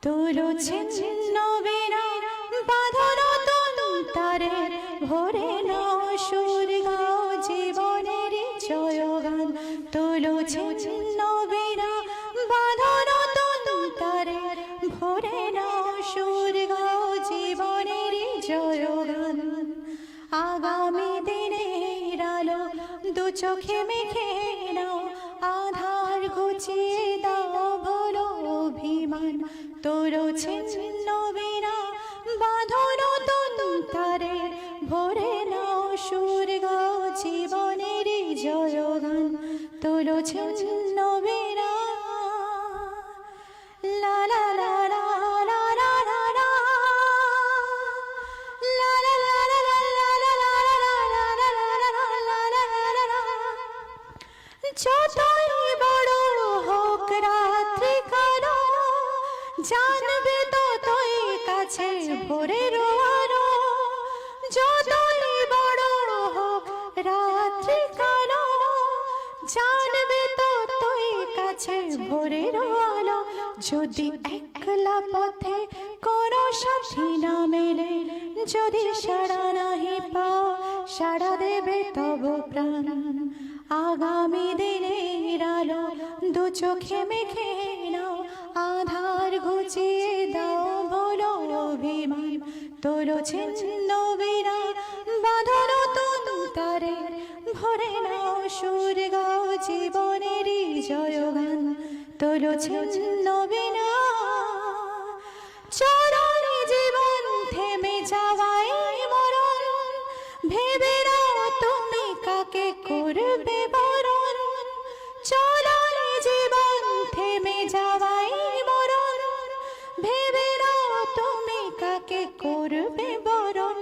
তুলো ছিন্ন বিনা বাঁধনো তন্তারে ভরে নাও সুর গাও জীবনের জয়গান। তুলো ছিন্ন বিনা বাঁধনো তন্তারে ভরে নাও সুর গাও জীবনের জয়গান। আগামী দিনের আলো দু চোখে মেখে নাও, আধার ঘুচিয়ে দাও ভোলো অভিমান। তোরো ছিন্ন বিনা বাঁধনো তন্তারে ভরে নাও সুর গাও জীবনের জয়গান। তোরো ছিন্ন বিনা লা লা লা লা লা লা লা লা লা লা লা লা লা লা লা লা। যতই বড় হোক রাত্রি কালো, জানবে ততই কাছে ভোরের আলো। যতই বড় হোক রাত্রি কালো, জানবে ততই কাছে ভোরের আলো। যদি একলা পথে কোনো সাথী না মেলে, যদি সাড়া নাহি পাও সাড়া দেবে তব প্রাণ। আগামী দিনের আলো দু চোখে মেখে নাও, আধার ঘুচিয়ে দাও ভোলো অভিমান। তোরো ছিন্ন বিনা বাঁধনো তন্তারে ভরে নাও সুর গাও জীবনের জয়গান। তোরো ছিন্ন বিনা চরণ জীবন থেমে যাওয়াই মরণ। ভেবে নাও তুমি কাকে করবে বরণ। চরণ জীবন থেমে যাওয়াই মরণ। ভেবে নাও তুমি কাকে করবে বরণ।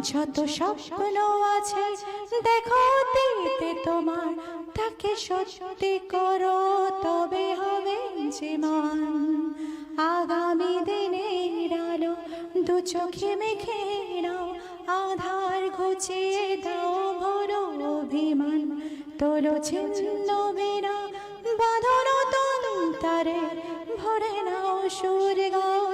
যত স্বপ্ন আছে দেখো অতীতে তোমার, তাকে সত্যি করো তবে হবে জীবন। আগামী দিনের আলো দু চোখে মেখে নাও, আধার ঘুচিয়ে দাও ভোলো অভিমান। তোলো ছিন্ন বিনা বাঁধনো তন্তারে ভরে নাও সুর গাও